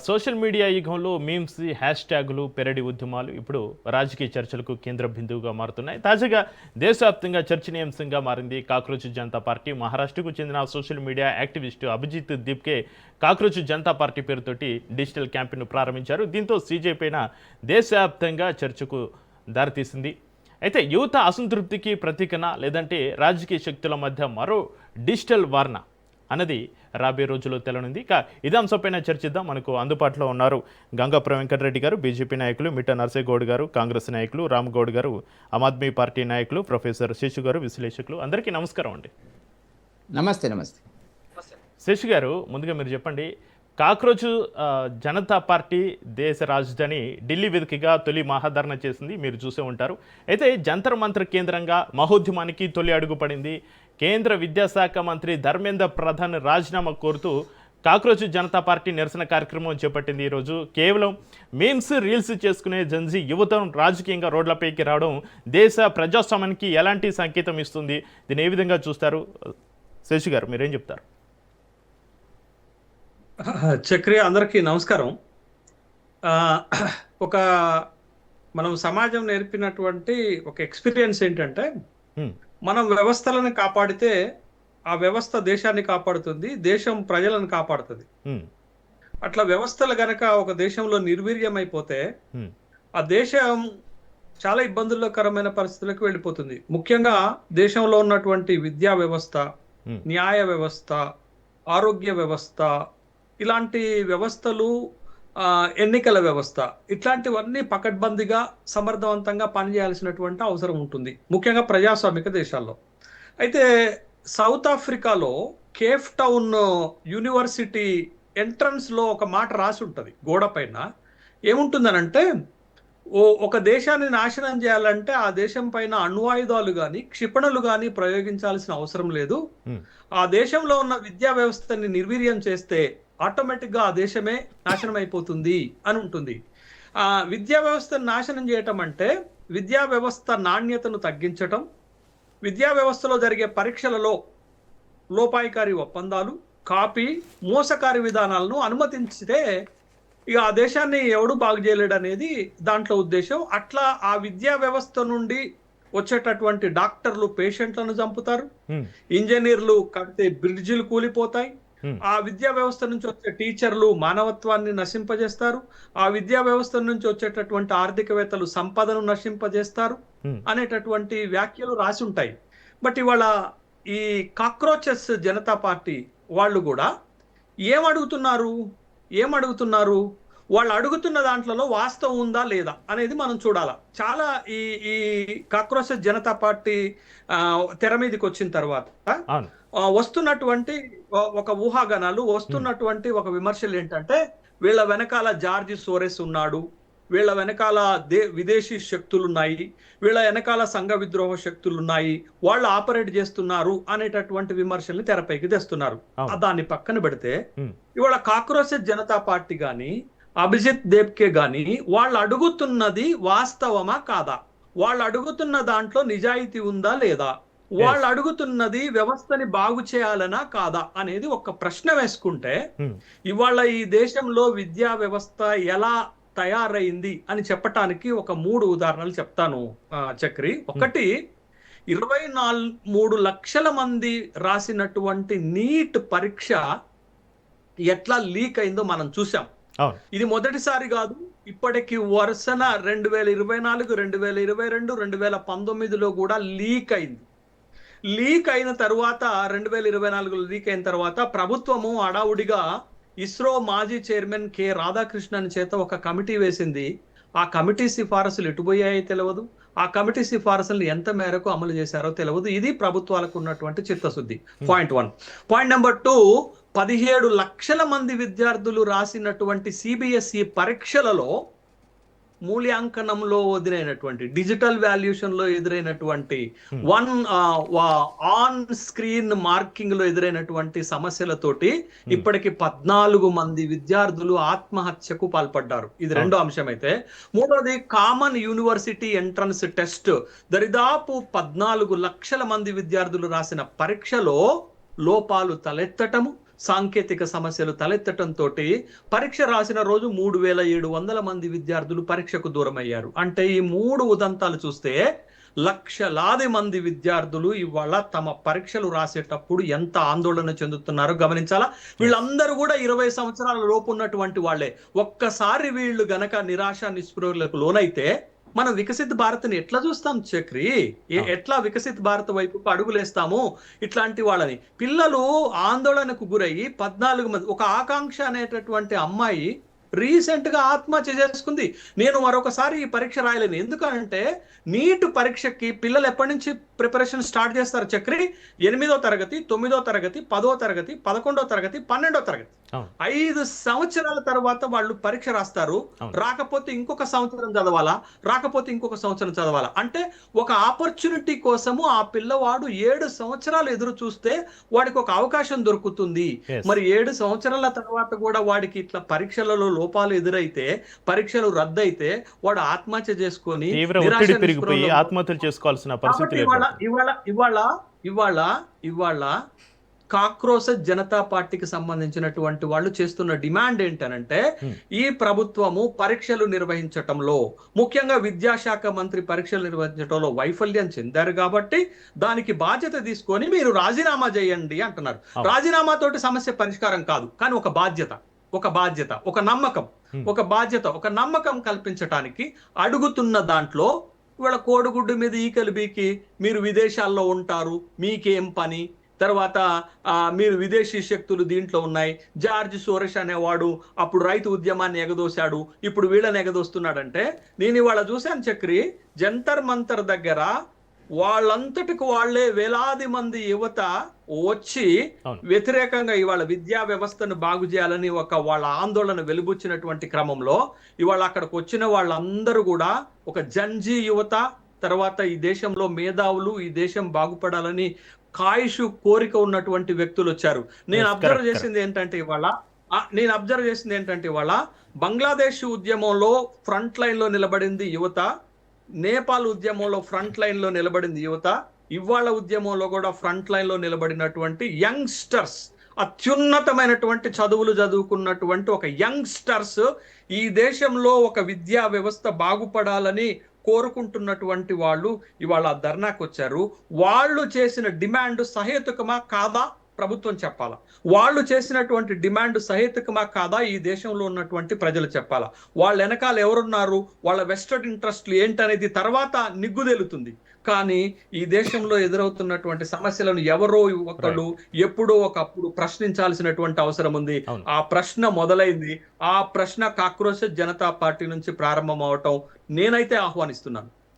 Social media యుగంలో memes, hash ట్యాగులు, పెరడి ఉద్యమాలు ఇప్పుడు రాజకీయ చర్చలకు కేంద్ర బిందువుగా మారుతున్నాయి. తాజాగా దేశవ్యాప్తంగా చర్చనీయాంశంగా మారింది కాక్రోచ్ జనతా పార్టీ. మహారాష్ట్రకు చెందిన social media activist Abhijit Dipke cockroach Janata party పేరుతోటి డిజిటల్ క్యాంపెయిన్ను ప్రారంభించారు. దీంతో సీజేపీ పైన దేశవ్యాప్తంగా చర్చకు దారితీసింది. అయితే యువత అసంతృప్తికి ప్రతీకన, లేదంటే రాజకీయ శక్తుల మధ్య మరో డిజిటల్ వార్న అన్నది రాబోయే రోజుల్లో తెలనుంది. ఇదే అంశంపైన చర్చిద్దాం. మనకు అందుబాటులో ఉన్నారు గంగాపురం వెంకటరెడ్డి గారు, బీజేపీ నాయకులు, మిట్ట నర్సేగౌడ్ గారు, కాంగ్రెస్ నాయకులు, రామగౌడ్ గారు, ఆమ్ ఆద్మీ పార్టీ నాయకులు, ప్రొఫెసర్ శేషు గారు, విశ్లేషకులు. అందరికీ నమస్కారం అండి. నమస్తే. నమస్తే శేషు గారు, ముందుగా మీరు చెప్పండి, కాక్రోచ్ జనతా పార్టీ దేశ రాజధాని ఢిల్లీ వేదికగా తొలి మహాధరణ చేసింది, మీరు చూసే ఉంటారు. అయితే జంతర్ మంతర్ కేంద్రంగా మహోద్యమానికి తొలి అడుగు పడింది. కేంద్ర విద్యాశాఖ మంత్రి ధర్మేంద్ర ప్రధాన్ రాజీనామా కోరుతూ కాక్రోచ్ జనతా పార్టీ నిరసన కార్యక్రమం చేపట్టింది. ఈరోజు కేవలం మీమ్స్, రీల్స్ చేసుకునే జంజీ యువత రాజకీయంగా రోడ్లపైకి రావడం దేశ ప్రజాస్వామ్యానికి ఎలాంటి సంకేతం ఇస్తుంది? దీన్ని ఏ విధంగా చూస్తారు? శేషు గారు, మీరేం చెప్తారు? చక్రి, అందరికీ నమస్కారం. ఒక మనం సమాజం నేర్పినటువంటి ఒక ఎక్స్పీరియన్స్ ఏంటంటే, మనం వ్యవస్థలను కాపాడితే ఆ వ్యవస్థ దేశాన్ని కాపాడుతుంది, దేశం ప్రజలను కాపాడుతుంది. అట్లా వ్యవస్థలు గనక ఒక దేశంలో నిర్వీర్యమైపోతే ఆ దేశం చాలా ఇబ్బందుల్లోకరమైన పరిస్థితులకు వెళ్ళిపోతుంది. ముఖ్యంగా దేశంలో ఉన్నటువంటి విద్యా వ్యవస్థ, న్యాయ వ్యవస్థ, ఆరోగ్య వ్యవస్థ, ఇలాంటి వ్యవస్థలు, ఎన్నికల వ్యవస్థ, ఇట్లాంటివన్నీ పకడ్బందీగా సమర్థవంతంగా పనిచేయాల్సినటువంటి అవసరం ఉంటుంది, ముఖ్యంగా ప్రజాస్వామిక దేశాల్లో. అయితే సౌత్ ఆఫ్రికాలో కేప్ టౌన్ యూనివర్సిటీ ఎంట్రన్స్లో ఒక మాట రాసి ఉంటుంది గోడ పైన. ఏముంటుందనంటే, ఒక దేశాన్ని నాశనం చేయాలంటే ఆ దేశం పైన అణ్వాయుధాలు కానీ క్షిపణులు కానీ ప్రయోగించాల్సిన అవసరం లేదు. ఆ దేశంలో ఉన్న విద్యా వ్యవస్థని నిర్వీర్యం చేస్తే ఆటోమేటిక్గా ఆ దేశమే నాశనం అయిపోతుంది అని ఉంటుంది. ఆ విద్యా వ్యవస్థను నాశనం చేయటం అంటే విద్యా వ్యవస్థ నాణ్యతను తగ్గించటం, విద్యా వ్యవస్థలో జరిగే పరీక్షలలో లోపాయికారి ఒప్పందాలు, కాపీ, మోసకారి విధానాలను అనుమతించితే ఇక ఆ దేశాన్ని ఎవడు బాగు చేయలేడు అనేది దాంట్లో ఉద్దేశం. అట్లా ఆ విద్యా వ్యవస్థ నుండి వచ్చేటటువంటి డాక్టర్లు పేషెంట్లను చంపుతారు, ఇంజనీర్లు కడితే బ్రిడ్జిలు కూలిపోతాయి, ఆ విద్యా వ్యవస్థ నుంచి వచ్చే టీచర్లు మానవత్వాన్ని నశింపజేస్తారు, ఆ విద్యా వ్యవస్థ నుంచి వచ్చేటటువంటి ఆర్థికవేత్తలు సంపదను నశింపజేస్తారు అనేటటువంటి వ్యాఖ్యలు రాసి ఉంటాయి. బట్ ఇవాళ ఈ కాక్రోచెస్ జనతా పార్టీ వాళ్ళు కూడా ఏమడుగుతున్నారు? వాళ్ళు అడుగుతున్న దాంట్లో వాస్తవం ఉందా లేదా అనేది మనం చూడాలా. చాలా ఈ కాక్రోచెస్ జనతా పార్టీ తెర మీదకి వచ్చిన తర్వాత వస్తున్నటువంటి ఒక ఊహాగానాలు, వస్తున్నటువంటి ఒక విమర్శలు ఏంటంటే, వీళ్ళ వెనకాల జార్జి సోరెస్ ఉన్నాడు, వీళ్ళ వెనకాల విదేశీ శక్తులు ఉన్నాయి, వీళ్ళ వెనకాల సంఘ విద్రోహ శక్తులు ఉన్నాయి, వాళ్ళు ఆపరేట్ చేస్తున్నారు అనేటటువంటి విమర్శల్ని తెరపైకి తెస్తున్నారు. దాన్ని పక్కన పెడితే ఇవాళ కాక్రోచెస్ జనతా పార్టీ గాని, అభిజిత్ దేబ్కే గాని వాళ్ళు అడుగుతున్నది వాస్తవమా కాదా, వాళ్ళు అడుగుతున్న దాంట్లో నిజాయితీ ఉందా లేదా, వాళ్ళు అడుగుతున్నది వ్యవస్థని బాగు చేయాలనా కాదా అనేది ఒక ప్రశ్న వేసుకుంటే, ఇవాళ ఈ దేశంలో విద్యా వ్యవస్థ ఎలా తయారైంది అని చెప్పటానికి ఒక 3 ఉదాహరణలు చెప్తాను చక్రి. ఒకటి, 23 లక్షల మంది రాసినటువంటి నీట్ పరీక్ష ఎట్లా లీక్ అయిందో మనం చూసాం. ఇది మొదటిసారి కాదు, ఇప్పటికి వరుసన 2024, 2022, 2019లో కూడా లీక్ అయింది. లీక్ అయిన తర్వాత 2024లో లీక్ అయిన తర్వాత ప్రభుత్వము అడావుడిగా ఇస్రో మాజీ చైర్మన్ కె రాధాకృష్ణన్ చేత ఒక కమిటీ వేసింది. ఆ కమిటీ సిఫారసులు ఎటుపోయాయో తెలియదు, ఆ కమిటీ సిఫారసులను ఎంత మేరకు అమలు చేశారో తెలియదు. ఇది ప్రభుత్వాలకు ఉన్నటువంటి చిత్తశుద్ధి. పాయింట్ 1. పాయింట్ నెంబర్ 2, 17 లక్షల మంది విద్యార్థులు రాసినటువంటి సిబిఎస్ఈ పరీక్షలలో మూల్యాంకనంలో ఎదురైనటువంటి, డిజిటల్ వాల్యుయేషన్ లో ఎదురైనటువంటి, ఆన్ స్క్రీన్ మార్కింగ్ లో ఎదురైనటువంటి సమస్యలతోటి ఇప్పటికి 14 మంది విద్యార్థులు ఆత్మహత్యకు పాల్పడ్డారు. ఇది రెండో అంశం. అయితే మూడోది, కామన్ యూనివర్సిటీ ఎంట్రన్స్ టెస్ట్, దరిదాపు 14 లక్షల మంది విద్యార్థులు రాసిన పరీక్షలో లోపాలు తలెత్తటము, సాంకేతిక సమస్యలు తలెత్తటంతో పరీక్ష రాసిన రోజు 3,700 మంది విద్యార్థులు పరీక్షకు దూరం అయ్యారు. అంటే ఈ 3 ఉదంతాలు చూస్తే లక్షలాది మంది విద్యార్థులు ఇవాళ తమ పరీక్షలు రాసేటప్పుడు ఎంత ఆందోళన చెందుతున్నారో గమనించాలా. వీళ్ళందరూ కూడా 20 సంవత్సరాల లోపు ఉన్నటువంటి వాళ్ళే. ఒక్కసారి వీళ్ళు గనక నిరాశ నిస్పృహలకు లోనైతే మనం వికసిత్ భారత్ని ఎట్లా చూస్తాం చక్రి? ఎట్లా వికసిత్ భారత్ వైపుకు అడుగులేస్తాము? ఇట్లాంటి వాళ్ళని పిల్లలు ఆందోళనకు గురయ్యి 14 మంది, ఒక ఆకాంక్ష అనేటటువంటి అమ్మాయి రీసెంట్ గా ఆత్మహత్య చేసుకుంది. నేను మరొకసారి ఈ పరీక్ష రాయలేను. ఎందుకంటే నీట్ పరీక్షకి పిల్లలు ఎప్పటి నుంచి ప్రిపరేషన్ స్టార్ట్ చేస్తారు చక్రి? 8వ తరగతి, 9వ తరగతి, 10వ తరగతి, 11వ తరగతి, 12వ తరగతి. 5 సంవత్సరాల తర్వాత వాళ్ళు పరీక్ష రాస్తారు. రాకపోతే ఇంకొక సంవత్సరం చదవాలా, రాకపోతే ఇంకొక సంవత్సరం చదవాలా. అంటే ఒక ఆపర్చునిటీ కోసము ఆ పిల్లవాడు 7 సంవత్సరాలు ఎదురు చూస్తే వాడికి ఒక అవకాశం దొరుకుతుంది. మరి 7 సంవత్సరాల తర్వాత కూడా వాడికి ఇట్లా పరీక్షలలో లోపాలు ఎదురైతే, పరీక్షలు రద్దయితే వాడు ఆత్మహత్య చేసుకొని ఆత్మహత్యలు చేసుకోవాల్సిన పరిస్థితి. ఇవాళ కాక్రోశ జనతా పార్టీకి సంబంధించినటువంటి వాళ్ళు చేస్తున్న డిమాండ్ ఏంటనంటే, ఈ ప్రభుత్వము పరీక్షలు నిర్వహించటంలో, ముఖ్యంగా విద్యాశాఖ మంత్రి పరీక్షలు నిర్వహించడంలో వైఫల్యం చెందారు కాబట్టి దానికి బాధ్యత తీసుకొని మీరు రాజీనామా చేయండి అంటున్నారు. రాజీనామాతోటి సమస్య పరిష్కారం కాదు, కానీ ఒక బాధ్యత, ఒక నమ్మకం కల్పించటానికి అడుగుతున్న దాంట్లో ఇవాళ కోడిగుడ్డు మీద ఈకలు బీకి మీరు విదేశాల్లో ఉంటారు, మీకేం పని, తర్వాత మీరు విదేశీ శక్తులు దీంట్లో ఉన్నాయి. జార్జ్ సోరెస్ అనేవాడు అప్పుడు రైతు ఉద్యమాన్ని ఎగదోశాడు, ఇప్పుడు వీళ్ళని ఎగదోస్తున్నాడంటే, నేను ఇవాళ చూశాను చక్రి, జంతర్ మంతర్ దగ్గర వాళ్ళంతటికి వాళ్లే వేలాది మంది యువత వచ్చి వ్యతిరేకంగా ఇవాళ విద్యా వ్యవస్థను బాగు చేయాలని వాళ్ళ ఆందోళన వెలుబుచ్చినటువంటి క్రమంలో ఇవాళ అక్కడికి వచ్చిన వాళ్ళందరూ కూడా ఒక జంజీ యువత, తర్వాత ఈ దేశంలో మేధావులు, ఈ దేశం బాగుపడాలని కాయుషు కోరిక ఉన్నటువంటి వ్యక్తులు వచ్చారు. నేను అబ్జర్వ్ చేసింది ఏంటంటే ఇవాళ బంగ్లాదేశ్ ఉద్యమంలో ఫ్రంట్ లైన్ లో నిలబడింది యువత, నేపాల్ ఉద్యమంలో ఫ్రంట్ లైన్ లో నిలబడింది యువత, ఇవాళ ఉద్యమంలో కూడా ఫ్రంట్ లైన్ లో నిలబడినటువంటి యంగ్స్టర్స్, అత్యున్నతమైనటువంటి చదువులు చదువుకున్నటువంటి ఒక యంగ్స్టర్స్ ఈ దేశంలో ఒక విద్యా వ్యవస్థ బాగుపడాలని కోరుకుంటున్నటువంటి వాళ్ళు ఇవాళ ధర్నాకు వచ్చారు. వాళ్ళు చేసిన డిమాండ్ సహేతుకమా కాదా ప్రభుత్వం చెప్పాలా, వాళ్ళు చేసినటువంటి డిమాండ్ సహేతుకమా కాదా ఈ దేశంలో ఉన్నటువంటి ప్రజలు చెప్పాలా. వాళ్ళ వెనకాల ఎవరున్నారు, వాళ్ళ వెస్టెడ్ ఇంట్రెస్ట్లు ఏంటనేది తర్వాత నిగ్గుదేలుతుంది. కానీ ఈ దేశంలో ఎదురవుతున్నటువంటి సమస్యలను ఎవరో ఒకళ్ళు ఎప్పుడో ఒకప్పుడు ప్రశ్నించాల్సినటువంటి అవసరం ఉంది. ఆ ప్రశ్న మొదలైంది. ఆ ప్రశ్న కాక్రోశ జనతా పార్టీ నుంచి ప్రారంభం అవటం నేనైతే ఆహ్వానిస్తున్నాను.